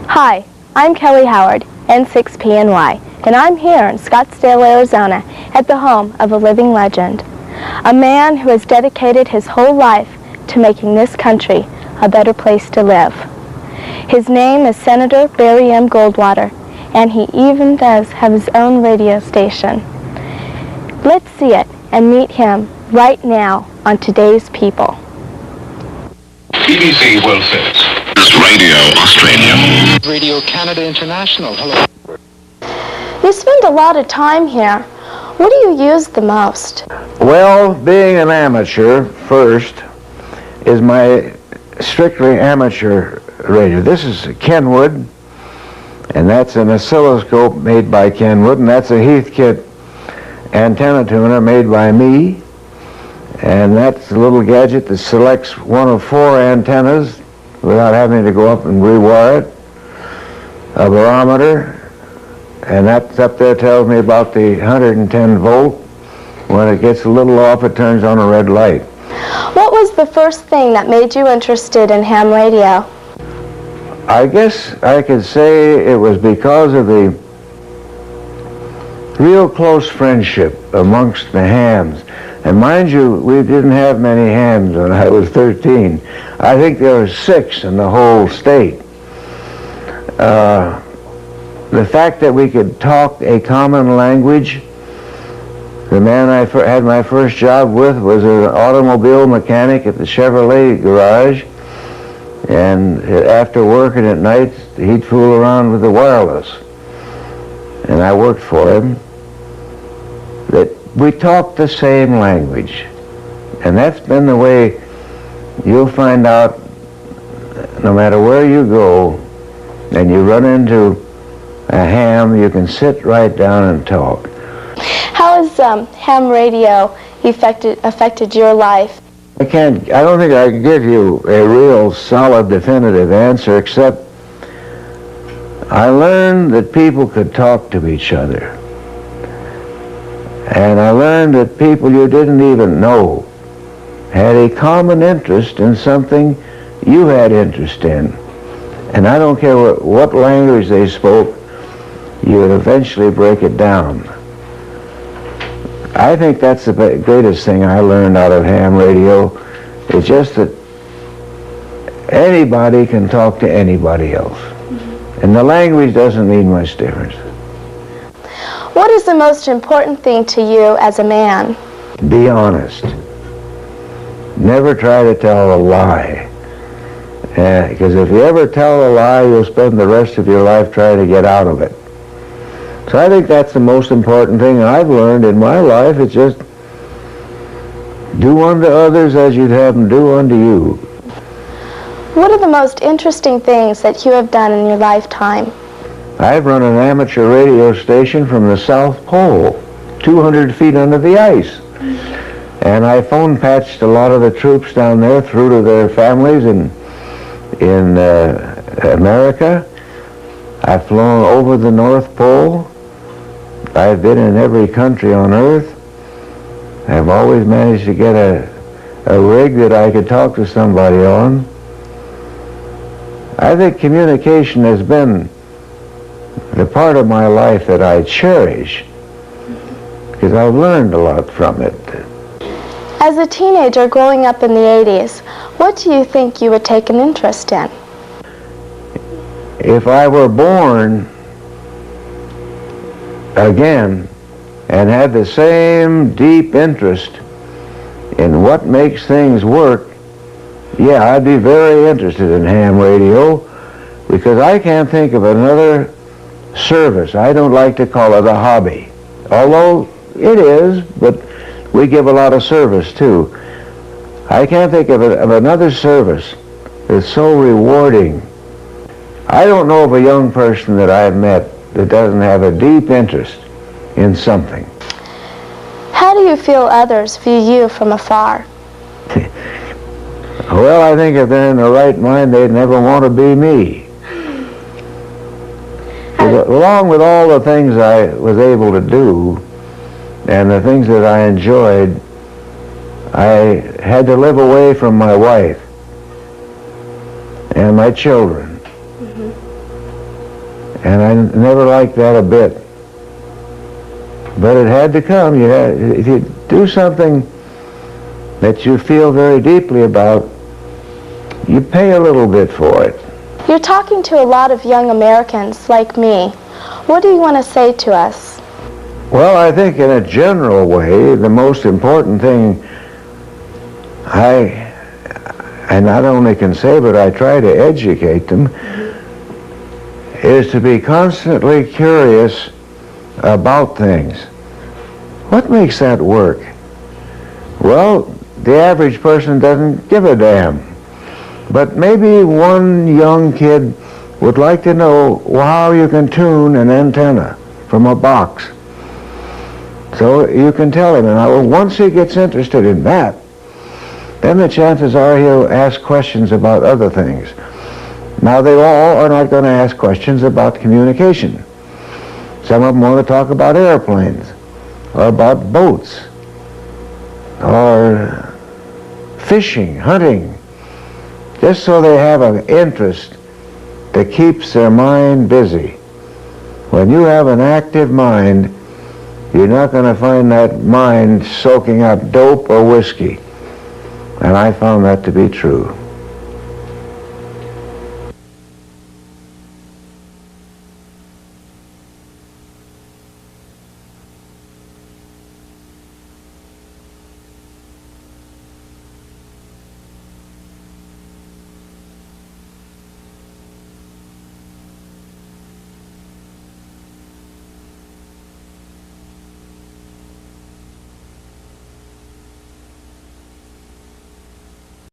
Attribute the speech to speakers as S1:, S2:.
S1: Hi, I'm Kelly Howard, N6PNY, and I'm here in Scottsdale, Arizona, at the home of a living legend. A man who has dedicated his whole life to making this country a better place to live. His name is Senator Barry M. Goldwater, and he even does have his own radio station. Let's see it and meet him right now on Today's People.
S2: BBC World Service.
S3: Radio Australia.
S2: Radio Canada International. Hello.
S1: You spend a lot of time here. What do you use the most?
S4: Well, being an amateur first is my strictly amateur radio. This is Kenwood, and that's an oscilloscope made by Kenwood, and that's a Heathkit antenna tuner made by me, and that's a little gadget that selects one of 4 antennas without having to go up and rewire it. A barometer, and that's up there tells me about the 110 volt. When it gets a little off, it turns on a red light.
S1: What was the first thing that made you interested in ham radio?
S4: I guess I could say it was because of the real close friendship amongst the hams. And mind you, we didn't have many hams when I was 13. I think there were 6 in the whole state. The fact that we could talk a common language. The man I had my first job with was an automobile mechanic at the Chevrolet garage, and after working at night, he'd fool around with the wireless, and I worked for him. That we talked the same language, and that's been the way you'll find out no matter where you go and you run into a ham, you can sit right down and talk.
S1: How has ham radio affected your life?
S4: I don't think I can give you a real solid definitive answer, except I learned that people could talk to each other. And I learned that people you didn't even know had a common interest in something you had interest in. And I don't care what language they spoke, you would eventually break it down. I think that's the greatest thing I learned out of ham radio. It's just that anybody can talk to anybody else. And the language doesn't mean much difference.
S1: What is the most important thing to you as a man?
S4: Be honest. Never try to tell a lie. Because if you ever tell a lie, you'll spend the rest of your life trying to get out of it. So I think that's the most important thing I've learned in my life. It's just do unto others as you'd have them do unto you.
S1: What are the most interesting things that you have done in your lifetime?
S4: I've run an amateur radio station from the South Pole, 200 feet under the ice. And I phone patched a lot of the troops down there through to their families in America. I've flown over the North Pole. I've been in every country on Earth. I've always managed to get a rig that I could talk to somebody on. I think communication has been the part of my life that I cherish, because I've learned a lot from it.
S1: As a teenager growing up in the 80s, what do you think you would take an interest in?
S4: If I were born again and had the same deep interest in what makes things work, yeah, I'd be very interested in ham radio, because I can't think of another service. I don't like to call it a hobby, although it is, but we give a lot of service too. I can't think of another service that's so rewarding. I don't know of a young person that I've met that doesn't have a deep interest in something.
S1: How do you feel others view you from afar?
S4: Well, I think if they're in the right mind, they'd never want to be me. Along with all the things I was able to do and the things that I enjoyed, I had to live away from my wife and my children. And I never liked that a bit. But it had to come. If you do something that you feel very deeply about, you pay a little bit for it.
S1: You're talking to a lot of young Americans like me. What do you want to say to us?
S4: Well, I think in a general way, the most important thing I not only can say, but I try to educate them, is to be constantly curious about things. What makes that work? Well, the average person doesn't give a damn. But maybe one young kid would like to know how you can tune an antenna from a box. So you can tell him, and once he gets interested in that, then the chances are he'll ask questions about other things. Now, they all are not going to ask questions about communication. Some of them want to talk about airplanes, or about boats, or fishing, hunting, just so they have an interest that keeps their mind busy. When you have an active mind, you're not going to find that mind soaking up dope or whiskey. And I found that to be true.